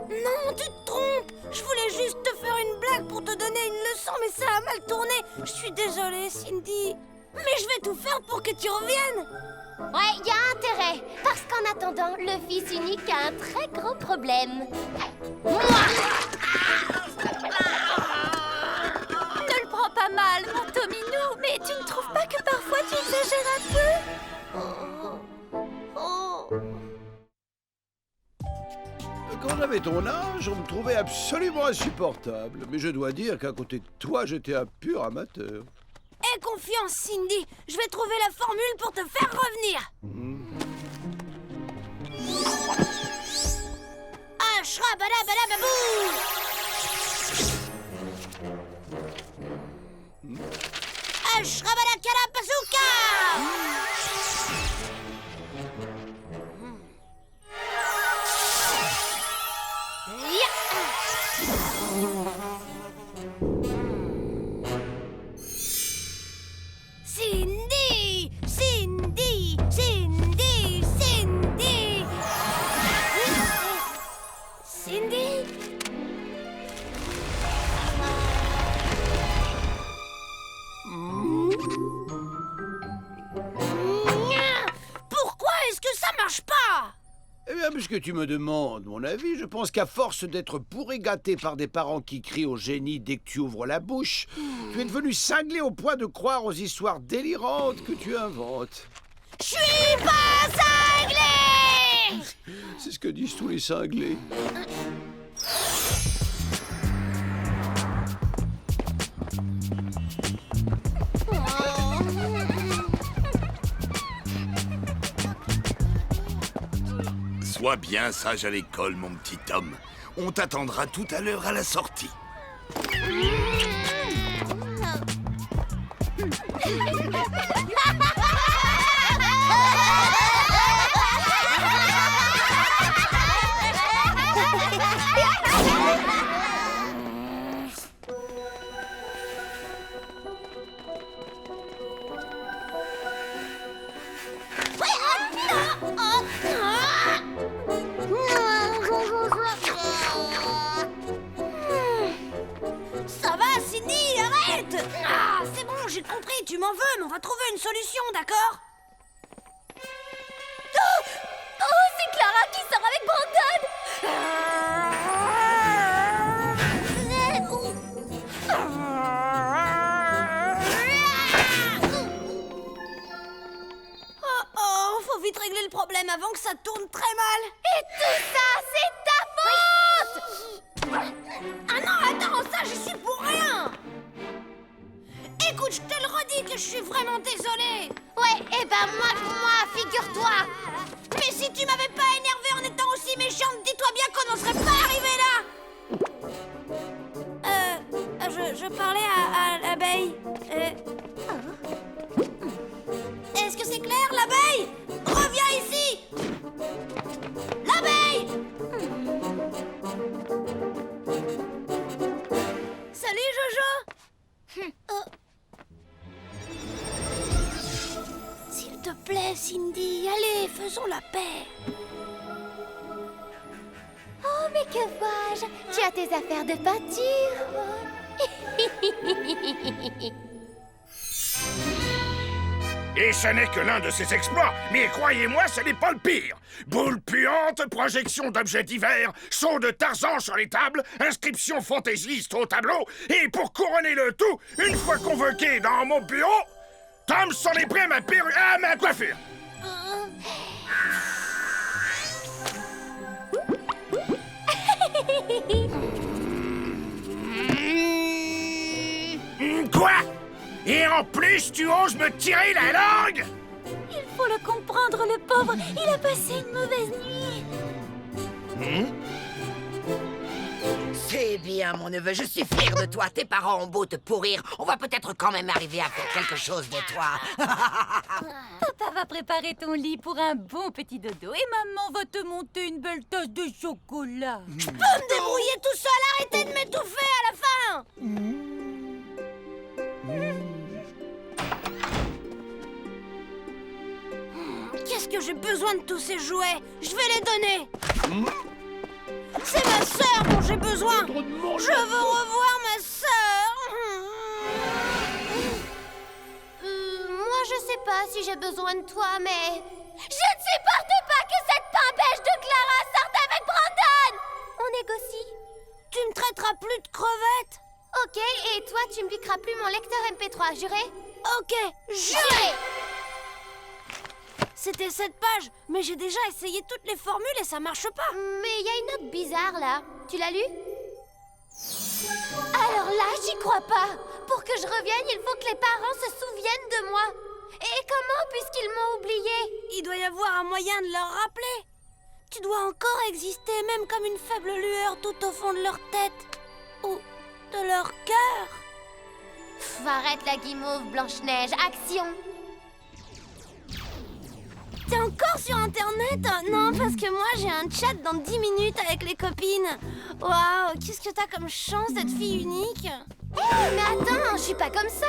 Non, tu te trompes! Je voulais juste te faire une blague pour te donner une leçon, mais ça a mal tourné. Je suis désolée, Cindy. Mais je vais tout faire pour que tu reviennes. Ouais, y a intérêt. Parce qu'en attendant, le fils unique a un très gros problème. Moi! Ne le prends pas mal, mon Tominou, mais tu ne trouves pas que parfois tu exagères un peu? Quand j'avais ton âge, on me trouvait absolument insupportable. Mais je dois dire qu'à côté de toi, j'étais un pur amateur. Aie confiance, Cindy. Je vais trouver la formule pour te faire revenir. Ashrabadabadababou! Ashrabadakadabazooka! Cindy! Cindy! Cindy! Cindy! Cindy? Pourquoi est-ce que ça marche pas? Eh bien, puisque tu me demandes mon avis, je pense qu'à force d'être pourri gâté par des parents qui crient au génie dès que tu ouvres la bouche, tu es devenu cinglé au point de croire aux histoires délirantes que tu inventes. Je suis pas cinglé! C'est ce que disent tous les cinglés. Sois bien sage à l'école, mon petit Tom. On t'attendra tout à l'heure à la sortie. Ça va, Cindy, arrête! Ah, c'est bon, j'ai compris, tu m'en veux, mais on va trouver une solution, d'accord? Oh, c'est Clara qui sort avec Brandon! Oh, faut vite régler le problème avant que ça tourne très mal! je suis vraiment désolée. Ouais, et ben moi, figure-toi. Mais si tu m'avais pas énervée en étant aussi méchante, dis-toi bien qu'on n'en serait pas arrivé là. Je parlais à l'abeille. Est-ce que c'est clair, l'abeille? Reviens ici. L'abeille. Salut, Jojo. S'il te plaît, Cindy, allez, faisons la paix. Oh, mais que vois-je? Tu as tes affaires de peinture. Et ce n'est que l'un de ses exploits, mais croyez-moi, ce n'est pas le pire. Boules puantes, projection d'objets divers, saut de Tarzan sur les tables, inscription fantaisiste au tableau, et pour couronner le tout, une fois convoqué dans mon bureau, Tom s'en est pris à ma perruque, à ma coiffure. Quoi? Et en plus, tu oses me tirer la langue? Il faut le comprendre, le pauvre. Il a passé une mauvaise nuit. C'est bien, mon neveu, je suis fier de toi. Tes parents ont beau te pourrir, on va peut-être quand même arriver à faire quelque chose de toi. Papa va préparer ton lit pour un bon petit dodo et maman va te monter une belle tasse de chocolat. Je peux me débrouiller tout seul, arrêtez de m'étouffer à la fin. Qu'est-ce que j'ai besoin de tous ces jouets? Je vais les donner. C'est ma sœur dont j'ai besoin. Je veux revoir ma sœur. Moi, je sais pas si j'ai besoin de toi, mais... Je ne supporte pas que cette pimpèche de Clara sorte avec Brandon! On négocie. Tu me traiteras plus de crevette. Ok, et toi, tu me piqueras plus mon lecteur MP3, juré? Ok, juré. C'était cette page, mais j'ai déjà essayé toutes les formules et ça marche pas. Mais il y a une note bizarre, là. Tu l'as lue? Alors là, j'y crois pas. Pour que je revienne, il faut que les parents se souviennent de moi. Et comment, puisqu'ils m'ont oublié? Il doit y avoir un moyen de leur rappeler. Tu dois encore exister, même comme une faible lueur tout au fond de leur tête. Ou de leur cœur. Arrête la guimauve, Blanche-Neige. Action! T'es encore sur Internet? Non, parce que moi, j'ai un chat dans 10 minutes avec les copines. Waouh, qu'est-ce que t'as comme chance d'être fille unique. Mais attends, je suis pas comme ça.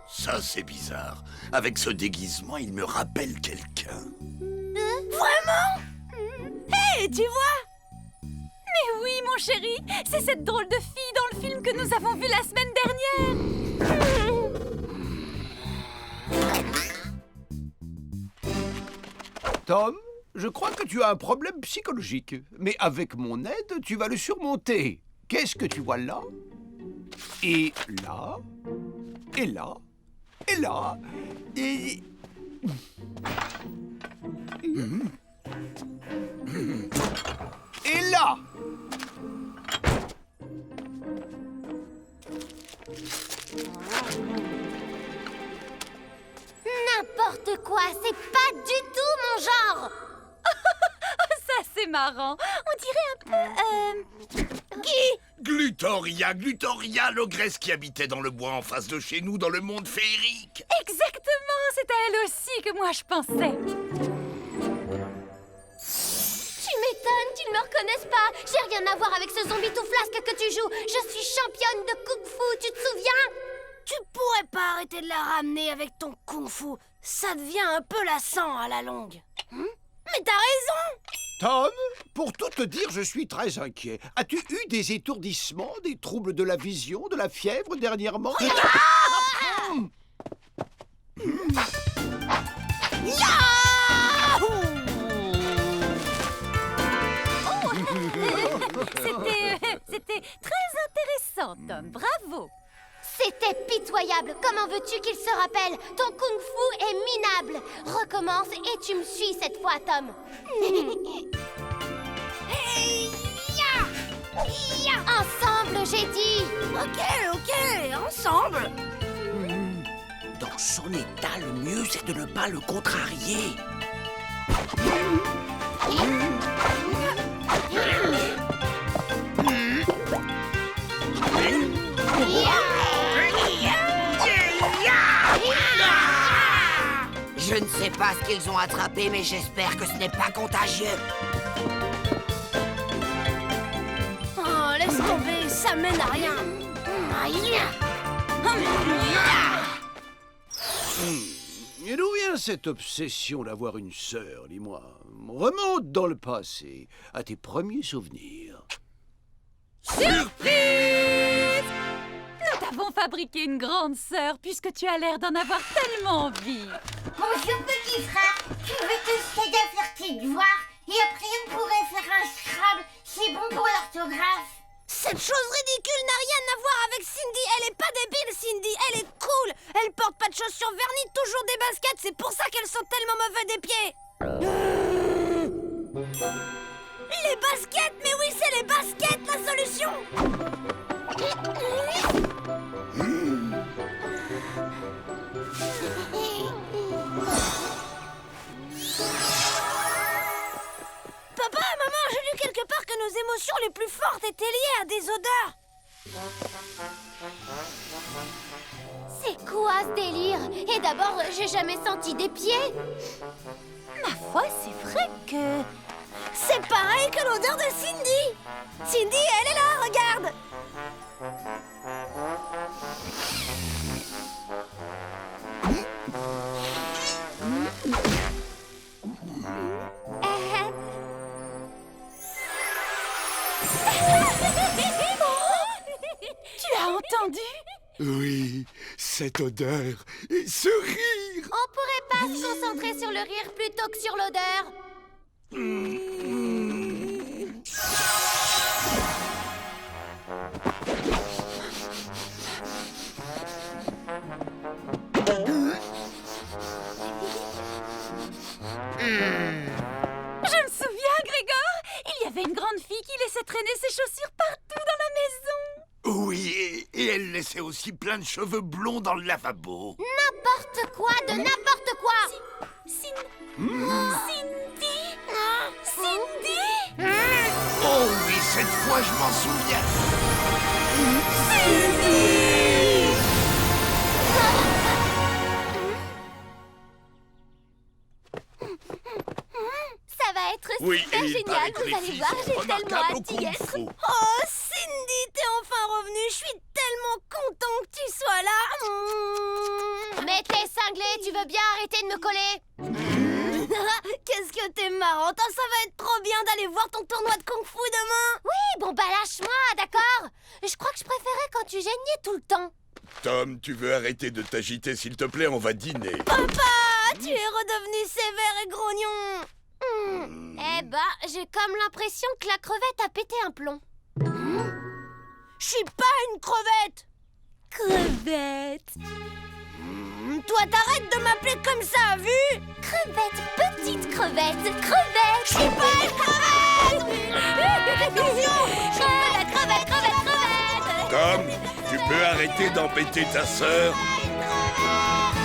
Ça, c'est bizarre. Avec ce déguisement, il me rappelle quelqu'un. Vraiment? Hé, tu vois? Mais oui, mon chéri, c'est cette drôle de fille dans le film que nous avons vu la semaine dernière. Tom, je crois que tu as un problème psychologique. Mais avec mon aide, tu vas le surmonter. Qu'est-ce que tu vois là? Et là? Et là? Et là? Et... Et là? N'importe quoi, c'est pas du tout mon genre. Ça, c'est marrant. On dirait un peu... Qui? Glutoria, l'ogresse qui habitait dans le bois en face de chez nous dans le monde féerique. Exactement, c'est à elle aussi que moi je pensais. Tu m'étonnes qu'ils me reconnaissent pas. J'ai rien à voir avec ce zombie tout flasque que tu joues. Je suis championne de kung-fu, tu te souviens? Tu pourrais pas arrêter de la ramener avec ton kung-fu. Ça devient un peu lassant à la longue. Mais t'as raison! Tom, pour tout te dire, je suis très inquiet. As-tu eu des étourdissements, des troubles de la vision, de la fièvre dernièrement? C'était très intéressant, Tom. Bravo. C'était pitoyable. Comment veux-tu qu'il se rappelle? Ton kung-fu est minable. Recommence et tu me suis cette fois, Tom. Hey, ya! Ya! Ensemble, j'ai dit. Ok, ensemble. Dans son état, le mieux c'est de ne pas le contrarier. Je ne sais pas ce qu'ils ont attrapé, mais j'espère que ce n'est pas contagieux. Oh, laisse tomber, ça mène à rien. Et d'où vient cette obsession d'avoir une sœur, dis-moi? Remonte dans le passé, à tes premiers souvenirs. Surprise! Nous t'avons fabriqué une grande sœur puisque tu as l'air d'en avoir tellement envie. Bonjour petit frère, tu veux t'essayer à faire tes devoirs et après on pourrait faire un Scrabble, c'est bon pour l'orthographe. Cette chose ridicule n'a rien à voir avec Cindy. Elle est pas débile, Cindy. Elle est cool. Elle porte pas de chaussures vernies, toujours des baskets. C'est pour ça qu'elles sont tellement mauvais des pieds. Les baskets, mais oui, c'est les baskets la solution. Papa, maman, j'ai lu quelque part que nos émotions les plus fortes étaient liées à des odeurs. C'est quoi ce délire? Et d'abord, j'ai jamais senti des pieds. Ma foi, c'est vrai que... C'est pareil que l'odeur de Cindy. Cindy, elle est là, regarde. Tu as entendu? Oui, cette odeur et ce rire. On pourrait pas se concentrer sur le rire plutôt que sur l'odeur. Je me souviens, Grégor, il y avait une grande fille qui laissait traîner ses chaussures partout dans la maison. Oui, et elle laissait aussi plein de cheveux blonds dans le lavabo. N'importe quoi de n'importe quoi. Cindy? Cindy? Oh oui, cette fois je m'en souviens. Ça va être Oui, super et il génial, paraît que vous les allez filles voir, sont j'ai tellement remarquables au hâte d'y être. kung-fu. Oh, Cindy, t'es enfin revenue. Je suis tellement content que tu sois là. Mais t'es cinglé, tu veux bien arrêter de me coller? Qu'est-ce que t'es marrante. Oh, ça va être trop bien d'aller voir ton tournoi de kung-fu demain. Oui, bon bah lâche-moi, d'accord? Je crois que je préférais quand tu geignais tout le temps. Tom, tu veux arrêter de t'agiter, s'il te plaît, on va dîner. Papa, tu es redevenu sévère et grognon. Eh bah, j'ai comme l'impression que la crevette a pété un plomb. Je suis pas une crevette. Crevette. Toi, t'arrêtes de m'appeler comme ça, vu? Crevette, petite crevette, crevette. Je suis pas une crevette. Attention, Crevette, crevette, crevette, crevette. Tom, tu peux arrêter d'embêter ta sœur? Crevette.